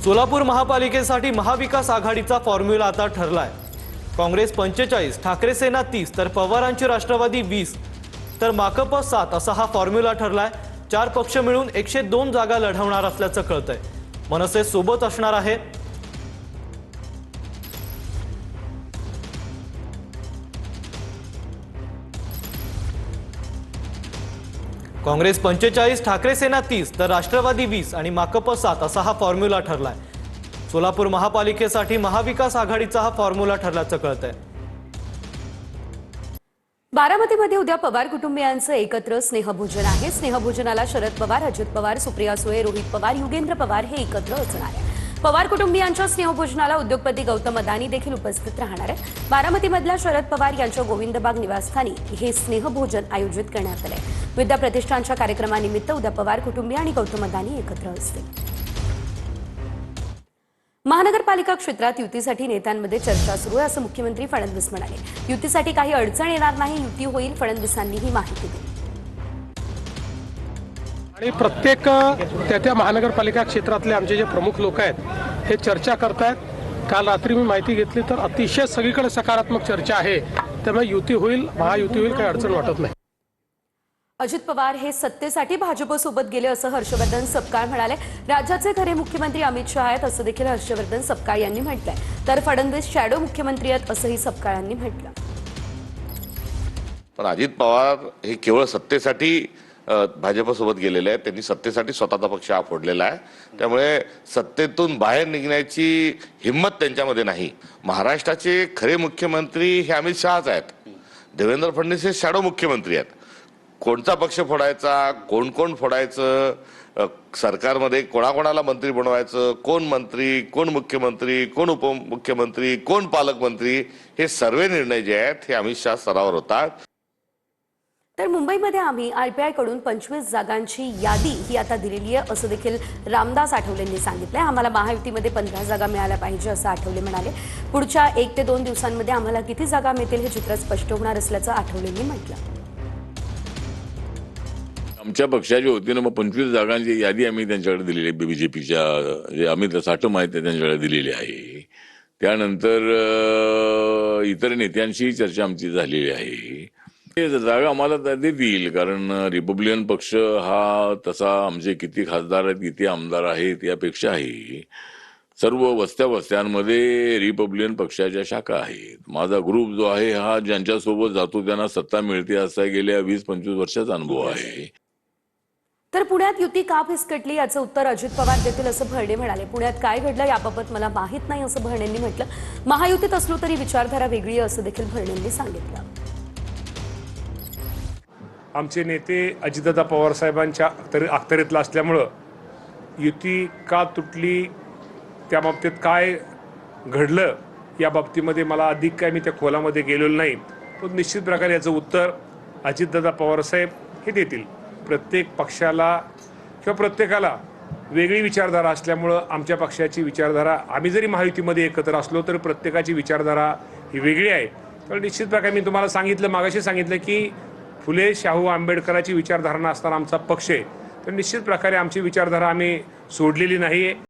सोलापूर महापालिकेसाठी महाविकास आघाडीचा फॉर्म्युला आता ठरलाय। काँग्रेस 45, ठाकरे सेना 30, तर पवारांची राष्ट्रवादी 20, तर माकप 7 असा हा फॉर्म्युला ठरलाय। 4 पक्ष मिळून 102 जागा लढवणार असल्याचं कळतंय। मनसे सोबत असणार आहे। काँग्रेस 45, ठाकरे सेना 30, तर राष्ट्रवादी 20 आणि माकप 7 असा हा फॉर्म्युला ठरलाय। सोलापूर महापालिकेसाठी महाविकास आघाडीचा हा फॉर्म्युला ठरल्याचं कळतंय। बारामतीमध्ये उद्या पवार कुटुंबियांचं एकत्र स्नेहभोजन आहे। स्नेहभोजनाला शरद पवार, अजित पवार, सुप्रिया सुळे, रोहित पवार, युगेंद्र पवार हे एकत्र असणार आहे। पवार कुटुंबियांच्या स्नेहभोजनाला उद्योगपती गौतम अदानी देखील उपस्थित राहणार आहे। बारामतीमधल्या शरद पवार यांच्या गोविंदबाग निवासस्थानी हे स्नेहभोजन आयोजित करण्यात आले। विद्या प्रतिष्ठानच्या कार्यक्रमानिमित्त उद्या पवार कुटुंबीय आणि गौतम अदानी एकत्र असतील। महानगरपालिका क्षेत्रात युतीसाठी नेत्यांमध्ये चर्चा सुरू आहे असं मुख्यमंत्री फडणवीस म्हणाले। युतीसाठी काही अडचण येणार नाही, युती होईल, फडणवीसांनी ही माहिती दिली। आणि प्रत्येक त्या महानगरपालिका क्षेत्रातले आमचे जे प्रमुख लोक आहेत हे चर्चा करतायत। काल रात्री मी माहिती घेतली तर अतिशय सगळीकडे सकारात्मक चर्चा आहे, त्यामुळे युती होईल, महायुती होईल, काही अडचण वाटत नाही। अजित पवार हे सत्तेसाठी भाजपसोबत गेले असं हर्षवर्धन सपकाळ म्हणाले। राज्याचे खरे मुख्यमंत्री अमित शहा आहेत असं देखील हर्षवर्धन सपकाळ यांनी म्हटलंय। तर फडणवीस शॅडो मुख्यमंत्री आहेत असंही सपकाळ यांनी म्हटलं। पण अजित पवार हे केवळ सत्तेसाठी भाजपसोबत गेलेले आहेत। त्यांनी सत्तेसाठी स्वतःचा पक्ष हा फोडलेला आहे, त्यामुळे सत्तेतून बाहेर निघण्याची हिंमत त्यांच्यामध्ये नाही। महाराष्ट्राचे खरे मुख्यमंत्री हे अमित शहाच आहेत। देवेंद्र फडणवीस हे शॅडो मुख्यमंत्री आहेत। कोणता पक्ष फोडायचा, कोण कोण फोडायचं, सरकारमध्ये कोणाकोणाला मंत्री बनवायचं, कोण मंत्री, कोण मुख्यमंत्री, कोण उपमुख्यमंत्री, कोण पालकमंत्री, हे सर्व निर्णय जे आहेत हे अमित शहा स्तरावर होतात। तर मुंबईमध्ये आम्ही आरपीआय कडून 25 जागांची यादी ही आता दिलेली आहे असं देखील रामदास आठवलेंनी सांगितलंय। आम्हाला महायुतीमध्ये 15 जागा मिळाल्या पाहिजे असं आठवले म्हणाले। पुढच्या 1 ते 2 दिवसांमध्ये आम्हाला किती जागा मिळतील हे चित्र स्पष्ट होणार असल्याचं आठवलेंनी म्हटलं। आमच्या पक्षाच्या वतीनं 25 जागांची यादी आम्ही त्यांच्याकडे दिलेली आहे। बीजेपीच्या जे अमित साठम आहेत त्यांच्याकडे दिलेली आहे। त्यानंतर इतर नेत्यांशी चर्चा आमची झालेली आहे। जागा आम्हाला देतील, कारण रिपब्लिकन पक्ष हा तसा आमचे किती खासदार आहेत, किती आमदार आहेत यापेक्षाही सर्व वस्त्यांमध्ये रिपब्लिकन पक्षाच्या शाखा आहेत। माझा ग्रुप जो आहे हा ज्यांच्यासोबत जातो त्यांना सत्ता मिळते असा गेल्या 20-25 वर्षाचा अनुभव आहे। तर पुण्यात युती का फिसकटली याचं उत्तर अजित पवार देतील असं भरणे म्हणाले। पुण्यात काय घडलं याबाबत मला माहित नाही असं भरणेंनी म्हटलं। महायुतीत असलो तरी विचारधारा वेगळी आहे असं देखील भरणेंनी सांगितलं। आमचे नेते अजितदादा पवार साहेबांच्या अखत्यारीतला असल्यामुळं युती का तुटली, त्या बाबतीत काय घडलं या बाबतीमध्ये मला अधिक काय मी त्या खोलामध्ये गेलेलो नाही, पण निश्चित प्रकारे याचं उत्तर अजितदादा पवार साहेब हे देतील। प्रत्येक पक्षाला किंवा प्रत्येकाला वेगळी विचारधारा असल्यामुळं आमच्या पक्षाची विचारधारा, आम्ही जरी महायुतीमध्ये एकत्र असलो तर प्रत्येकाची विचारधारा ही वेगळी आहे। तर निश्चित प्रकारे मी तुम्हाला सांगितलं, मागाशी सांगितलं की फुले शाहू आंबेडकरांची विचारधारणा असताना आमचा पक्ष आहे, तर निश्चित प्रकारे आमची विचारधारा आम्ही सोडलेली नाही आहे।